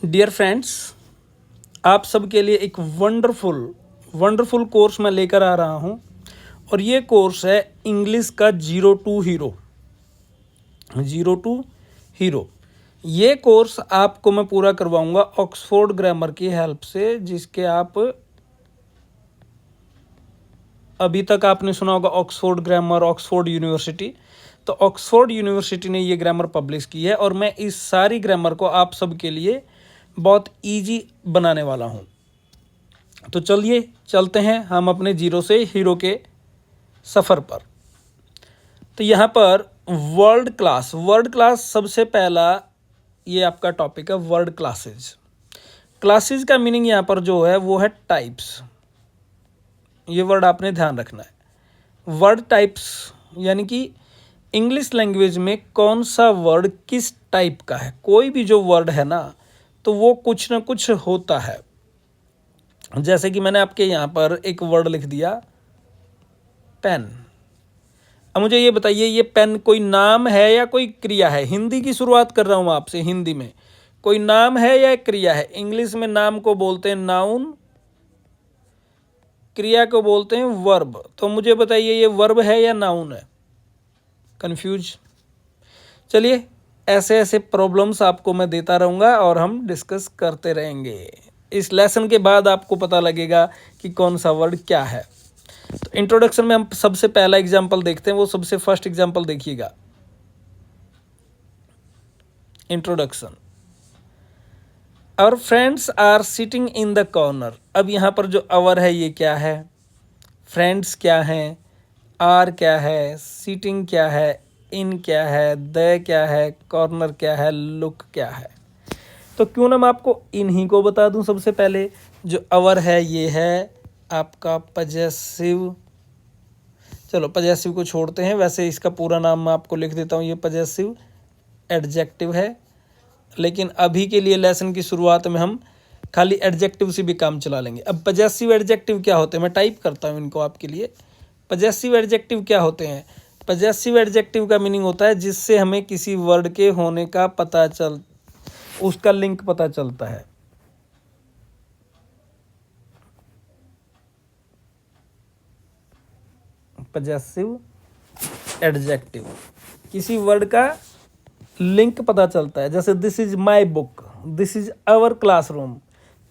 Dear friends, आप सबके लिए एक वंडरफुल कोर्स मैं लेकर आ रहा हूँ और ये कोर्स है इंग्लिश का जीरो टू हीरो। ये कोर्स आपको मैं पूरा करवाऊंगा ऑक्सफोर्ड ग्रामर की हेल्प से, जिसके आप अभी तक आपने सुना होगा ऑक्सफोर्ड ग्रामर, ऑक्सफोर्ड यूनिवर्सिटी। तो ऑक्सफोर्ड यूनिवर्सिटी ने ये ग्रामर पब्लिश की है और मैं इस सारी ग्रामर को आप सबके लिए बहुत इजी बनाने वाला हूँ। तो चलिए चलते हैं हम अपने जीरो से हीरो के सफ़र पर। तो यहाँ पर वर्ड क्लास सबसे पहला ये आपका टॉपिक है, वर्ड क्लासेज। क्लासेज का मीनिंग यहाँ पर जो है वो है टाइप्स। ये वर्ड आपने ध्यान रखना है। वर्ड टाइप्स यानी कि इंग्लिश लैंग्वेज में कौन सा वर्ड किस टाइप का है। कोई भी जो वर्ड है ना, तो वो कुछ ना कुछ होता है। जैसे कि मैंने आपके यहाँ पर एक वर्ड लिख दिया पेन। अब मुझे ये बताइए, ये पेन कोई नाम है या कोई क्रिया है? हिंदी की शुरुआत कर रहा हूँ आपसे। हिंदी में कोई नाम है या क्रिया है? इंग्लिश में नाम को बोलते हैं नाउन, क्रिया को बोलते हैं वर्ब। तो मुझे बताइए ये वर्ब है या नाउन है? कंफ्यूज? चलिए, ऐसे ऐसे प्रॉब्लम्स आपको मैं देता रहूँगा और हम डिस्कस करते रहेंगे। इस लेसन के बाद आपको पता लगेगा कि कौन सा वर्ड क्या है। तो इंट्रोडक्शन में हम सबसे पहला एग्जाम्पल देखते हैं। वो सबसे फर्स्ट एग्जाम्पल देखिएगा, introduction. Our friends are sitting in the corner. अब यहाँ पर जो आवर है ये क्या है, फ्रेंड्स क्या हैं, आर क्या है, सिटिंग क्या है, इन क्या है, द क्या है, कॉर्नर क्या है, लुक क्या है। तो क्यों ना मैं आपको इन्हीं को बता दूं। सबसे पहले जो आवर है ये है आपका पजेसिव। चलो पजेसिव को छोड़ते हैं, वैसे इसका पूरा नाम मैं आपको लिख देता हूँ। ये पजेसिव एडजेक्टिव है, लेकिन अभी के लिए लेसन की शुरुआत में हम खाली एडजेक्टिव से भी काम चला लेंगे। अब पजेसिव एडजेक्टिव क्या होते हैं, मैं टाइप करता हूँ इनको आपके लिए। पजेसिव एडजेक्टिव क्या होते हैं? पजेसिव एडजेक्टिव का मीनिंग होता है जिससे हमें किसी वर्ड के होने का उसका लिंक पता चलता है। पजेसिव एडजेक्टिव, किसी वर्ड का लिंक पता चलता है। जैसे this is my book, this is our classroom.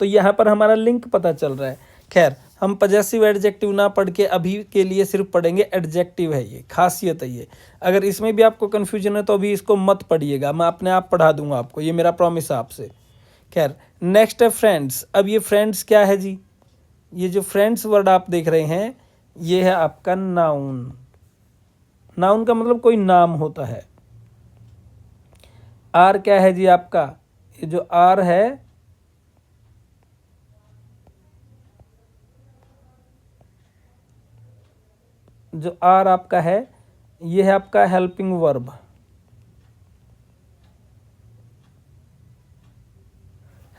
तो यहाँ पर हमारा लिंक पता चल रहा है। खैर, हम पजेसिव एडजेक्टिव ना पढ़ के अभी के लिए सिर्फ पढ़ेंगे एडजेक्टिव है, ये खासियत है ये। अगर इसमें भी आपको कन्फ्यूजन है तो अभी इसको मत पढ़िएगा, मैं अपने आप पढ़ा दूंगा आपको, ये मेरा प्रॉमिस है आपसे। खैर, नेक्स्ट है फ्रेंड्स। अब ये फ्रेंड्स क्या है जी? ये जो फ्रेंड्स वर्ड आप देख रहे हैं ये है आपका नाउन। नाउन का मतलब कोई नाम होता है। आर क्या है जी आपका? ये जो आर है जो आर आपका है ये है आपका हेल्पिंग वर्ब।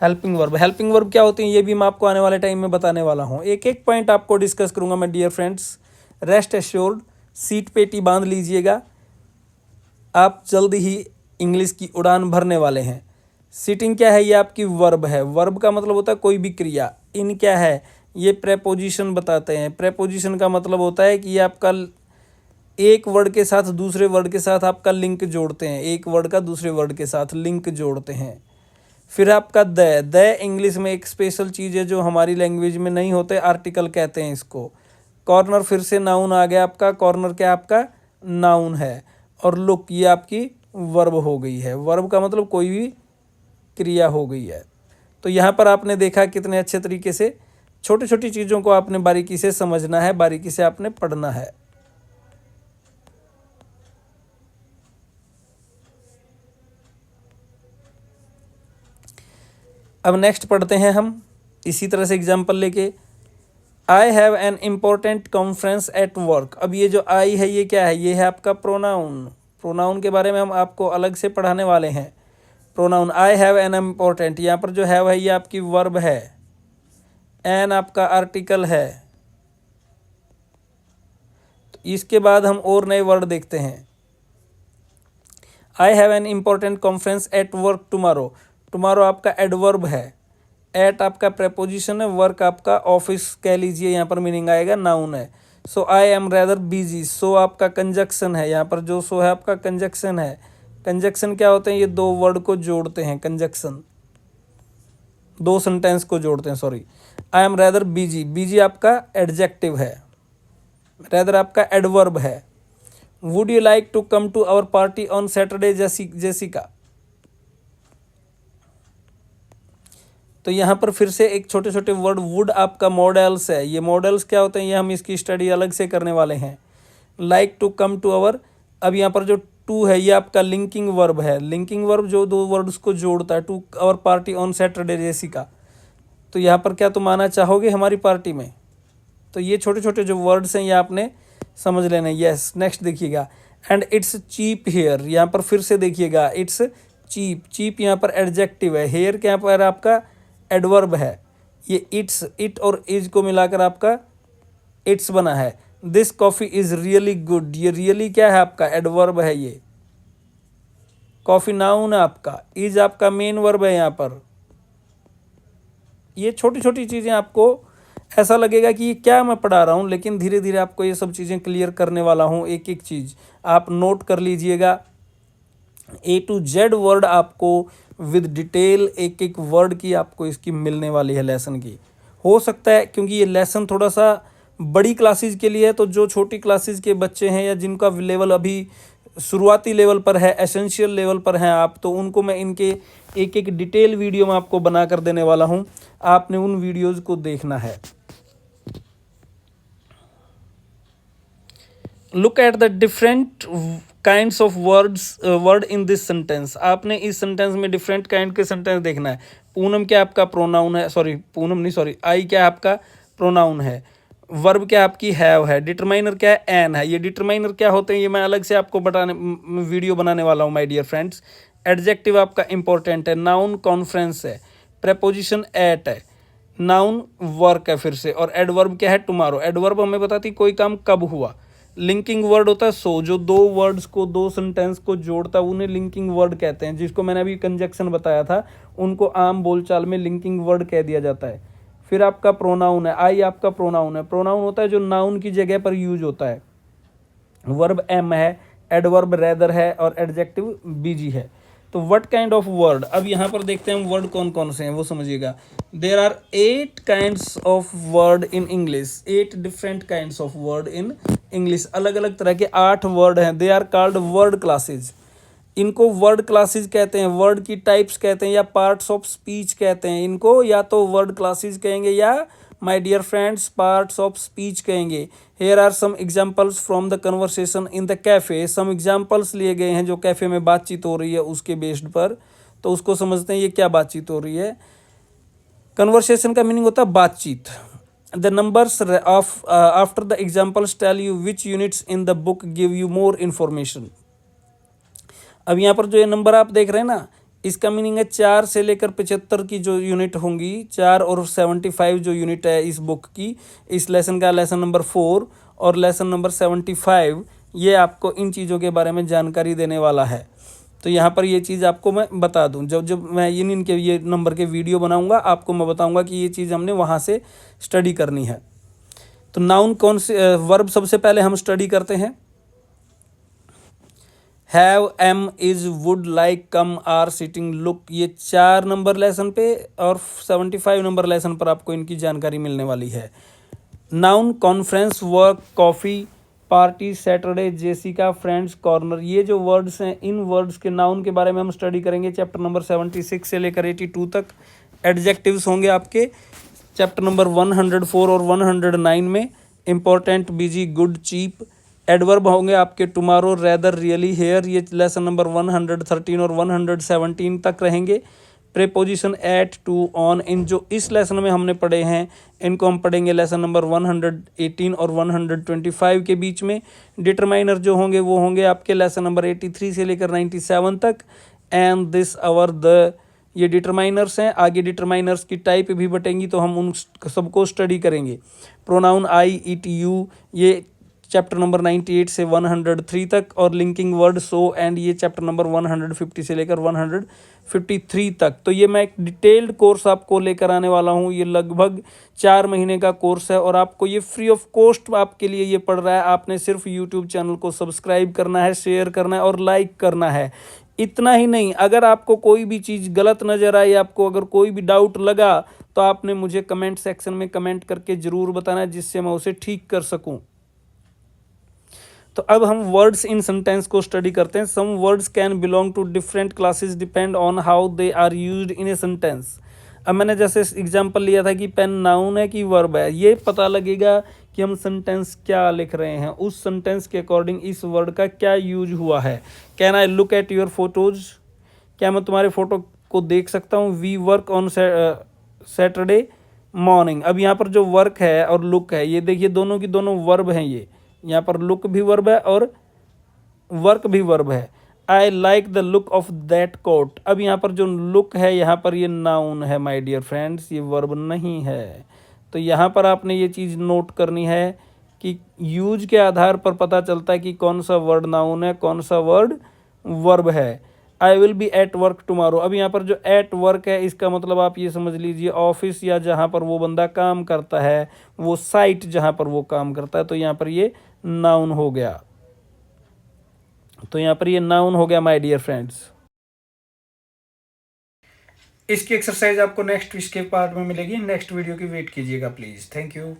हेल्पिंग वर्ब क्या होती है ये भी मैं आपको आने वाले टाइम में बताने वाला हूँ। एक एक पॉइंट आपको डिस्कस करूंगा मैं डियर फ्रेंड्स। रेस्ट एश्योर्ड, सीट पेटी बांध लीजिएगा, आप जल्द ही इंग्लिश की उड़ान भरने वाले हैं। सिटिंग क्या है? ये आपकी वर्ब है। वर्ब का मतलब होता है कोई भी क्रिया। इन क्या है? ये प्रेपोजिशन बताते हैं। प्रेपोजिशन का मतलब होता है कि ये आपका एक वर्ड के साथ दूसरे वर्ड के साथ आपका लिंक जोड़ते हैं, एक वर्ड का दूसरे वर्ड के साथ लिंक जोड़ते हैं। फिर आपका द इंग्लिश में एक स्पेशल चीज़ है जो हमारी लैंग्वेज में नहीं होते, आर्टिकल कहते हैं इसको। कॉर्नर फिर से नाउन आ गया आपका। कॉर्नर क्या आपका? नाउन है। और लुक ये आपकी वर्ब हो गई है। वर्ब का मतलब कोई भी क्रिया हो गई है। तो यहाँ पर आपने देखा कितने अच्छे तरीके से छोटी छोटी चीज़ों को आपने बारीकी से समझना है, बारीकी से आपने पढ़ना है। अब नेक्स्ट पढ़ते हैं हम इसी तरह से एग्जाम्पल लेके। I have an important conference at work. अब ये जो आई है ये क्या है? ये है आपका प्रोनाउन। प्रोनाउन के बारे में हम आपको अलग से पढ़ाने वाले हैं। Pronoun I have an important, यहाँ पर जो हैव है ये आपकी वर्ब है, एन आपका आर्टिकल है। तो इसके बाद हम और नए वर्ड देखते हैं। I have an important conference at work tomorrow. Tomorrow आपका एडवर्ब है, एट आपका प्रेपोजिशन है, वर्क आपका ऑफिस कह लीजिए, यहाँ पर मीनिंग आएगा नाउन है। सो आई एम रेदर बिजी, सो आपका कंजक्शन है, यहाँ पर जो सो है आपका कंजक्शन है। कंजक्शन क्या होते हैं, ये दो वर्ड को जोड़ते हैं, कंजक्शन दो सेंटेंस को जोड़ते हैं, sorry. I am rather busy, busy आपका एडजेक्टिव है, रेदर आपका एडवर्ब है। Would you like to come to our party on Saturday Jessica. तो यहाँ पर फिर से एक छोटे छोटे वर्ड, वुड आपका मॉडल्स है, ये मॉडल्स क्या होते हैं, ये हम इसकी स्टडी अलग से करने वाले हैं। Like to come to our, अब यहाँ पर जो टू है ये आपका लिंकिंग वर्ब है, लिंकिंग वर्ब जो दो वर्ड्स को जोड़ता है, to our party on Saturday Jessica. तो यहाँ पर क्या तुम आना चाहोगे हमारी पार्टी में। तो ये छोटे छोटे जो वर्ड्स हैं ये आपने समझ लेना। यस, नेक्स्ट देखिएगा, एंड इट्स चीप हेयर, यहाँ पर फिर से देखिएगा, इट्स चीप, चीप यहाँ पर एडजेक्टिव है, हेयर क्या पर आपका एडवर्ब है। ये इट्स, इट और इज को मिलाकर आपका इट्स बना है। This coffee is really good, ये रियली क्या है आपका एडवर्ब है, ये कॉफ़ी नाउन है आपका, इज आपका मेन वर्ब है यहाँ पर। ये छोटी छोटी चीज़ें आपको ऐसा लगेगा कि ये क्या मैं पढ़ा रहा हूँ, लेकिन धीरे धीरे आपको ये सब चीज़ें क्लियर करने वाला हूँ। एक एक चीज़ आप नोट कर लीजिएगा, ए टू जेड वर्ड आपको विद डिटेल एक एक वर्ड की आपको इसकी मिलने वाली है लेसन की। हो सकता है क्योंकि ये लेसन थोड़ा सा बड़ी क्लासेस के लिए है, तो जो छोटी क्लासेस के बच्चे हैं या जिनका लेवल अभी शुरुआती लेवल पर है, एसेंशियल लेवल पर हैं आप, तो उनको मैं इनके एक एक डिटेल वीडियो में आपको बना कर देने वाला हूँ। आपने उन वीडियोज़ को देखना है। Look at the different kinds of word in this sentence. आपने इस सेंटेंस में डिफरेंट काइंड के सेंटेंस देखना है। पूनम क्या आपका प्रोनाउन है, सॉरी पूनम नहीं, सॉरी आई क्या आपका प्रोनाउन है। वर्ब क्या आपकी हैव है। डिटरमाइनर क्या है, एन है। ये डिटरमाइनर क्या होते हैं ये मैं अलग से आपको वीडियो बनाने वाला हूँ माय डियर फ्रेंड्स। एडजेक्टिव आपका इंपॉर्टेंट है। नाउन कॉन्फ्रेंस है। प्रेपोजिशन एट है। नाउन वर्क है फिर से। और एडवर्ब क्या है, टुमारो। एडवर्ब हमें बताती कोई काम कब हुआ। लिंकिंग वर्ड होता है सो, जो दो वर्ड्स को, दो सेंटेंस को जोड़ता है उन्हें लिंकिंग वर्ड कहते हैं। जिसको मैंने अभी कंजक्शन बताया था उनको आम बोलचाल में लिंकिंग वर्ड कह दिया जाता है। फिर आपका प्रोनाउन है। आई आपका प्रोनाउन है। प्रोनाउन होता है जो नाउन की जगह पर यूज होता है। वर्ब एम है। एडवर्ब रेदर है। और एडजेक्टिव बीजी है। तो व्हाट काइंड ऑफ वर्ड, अब यहाँ पर देखते हैं वर्ड कौन कौन से हैं वो समझिएगा। There are 8 kinds of word in English. 8 different kinds of word in English. अलग अलग तरह के 8 वर्ड हैं। They are called word classes. इनको वर्ड क्लासेज कहते हैं, वर्ड की टाइप्स कहते हैं, या पार्ट्स ऑफ स्पीच कहते हैं इनको। या तो वर्ड क्लासेज कहेंगे या my dear friends parts of speech कहेंगे। Here are some examples from the conversation in the cafe. Some examples लिए गए हैं जो कैफ़े में बातचीत हो रही है उसके बेस्ड पर, तो उसको समझते हैं ये क्या बातचीत हो रही है। कन्वर्सेशन का मीनिंग होता है बातचीत। The numbers of after the examples tell you which units in the book give you more information. अब यहाँ पर जो ये नंबर आप देख रहे हैं ना, इसका मीनिंग है 4 से लेकर 75 की जो यूनिट होंगी, 4 और 75 जो यूनिट है इस बुक की, इस लेसन का लेसन नंबर 4 और लेसन नंबर 75, ये आपको इन चीज़ों के बारे में जानकारी देने वाला है। तो यहाँ पर ये चीज़ आपको मैं बता दूँ, जब जब मैं इनके ये नंबर के वीडियो बनाऊँगा आपको मैं बताऊँगा कि ये चीज़ हमने वहाँ से स्टडी करनी है। तो नाउन कौन से, वर्ब सबसे पहले हम स्टडी करते हैं। Have, am, is, would, like, come, are, sitting, look, ये 4 नंबर लेसन पे और 75 नंबर लेसन पर आपको इनकी जानकारी मिलने वाली है। Noun conference, work, coffee, party, Saturday, Jessica, friends, corner, ये जो वर्ड्स हैं इन वर्ड्स के नाउन के बारे में हम स्टडी करेंगे चैप्टर नंबर 76 से लेकर 82 तक। एडजेक्टिव्स होंगे आपके चैप्टर नंबर 104 और 109 में। Important, busy, good, cheap. Adverb होंगे आपके टुमारो, रेदर, रियली, हेयर, ये लेसन नंबर 113 और 117 तक रहेंगे। Preposition at, to, on, in जो इस लेसन में हमने पढ़े हैं इनको हम पढ़ेंगे लेसन नंबर 118 और 125 के बीच में। डिटरमाइनर जो होंगे वो होंगे आपके लेसन नंबर 83 से लेकर 97 तक। एंड दिस, अवर, द, ये डिटरमाइनर्स हैं। आगे डिटरमाइनर्स की टाइप भी बटेंगी तो हम उन सबको स्टडी करेंगे। प्रोनाउन आई, इट, यू, ये चैप्टर नंबर 98 से 103 तक। और लिंकिंग वर्ड सो एंड, ये चैप्टर नंबर 150 से लेकर 53 तक। तो ये मैं एक डिटेल्ड कोर्स आपको लेकर आने वाला हूँ। ये लगभग 4 महीने का कोर्स है और आपको ये फ्री ऑफ कॉस्ट आपके लिए ये पड़ रहा है। आपने सिर्फ यूट्यूब चैनल को सब्सक्राइब करना है, शेयर करना है और लाइक करना है। इतना ही नहीं, अगर आपको कोई भी चीज़ गलत नज़र आई, आपको अगर कोई भी डाउट लगा, तो आपने मुझे कमेंट सेक्शन में कमेंट करके ज़रूर बताना है, जिससे मैं उसे ठीक कर सकूं। तो अब हम वर्ड्स इन सेंटेंस को स्टडी करते हैं। Some words can belong to different classes depend on how they are used in a sentence. अब मैंने जैसे एग्जांपल लिया था कि पेन नाउन है कि वर्ब है, ये पता लगेगा कि हम सेंटेंस क्या लिख रहे हैं, उस सेंटेंस के अकॉर्डिंग इस वर्ड का क्या यूज हुआ है। Can I look at your photos, क्या मैं तुम्हारे फोटो को देख सकता हूँ। We work on Saturday morning. अब यहाँ पर जो वर्क है और लुक है, ये देखिए दोनों की दोनों वर्ब हैं। ये यहाँ पर लुक भी वर्ब है और वर्क भी वर्ब है। I like the look of that coat. अब यहाँ पर जो लुक है, यहाँ पर ये नाउन है माय डियर फ्रेंड्स, ये वर्ब नहीं है। तो यहाँ पर आपने ये चीज़ नोट करनी है कि यूज के आधार पर पता चलता है कि कौन सा वर्ड नाउन है, कौन सा वर्ड वर्ब है। I will be at work tomorrow. अब यहाँ पर जो एट वर्क है, इसका मतलब आप ये समझ लीजिए ऑफिस या जहाँ पर वो बंदा काम करता है, वो साइट जहाँ पर वो काम करता है। तो यहाँ पर ये नाउन हो गया। तो यहाँ पर ये नाउन हो गया माय डियर फ्रेंड्स। इसकी एक्सरसाइज आपको नेक्स्ट इसके पार्ट में मिलेगी। नेक्स्ट वीडियो की वेट कीजिएगा प्लीज़। Thank you.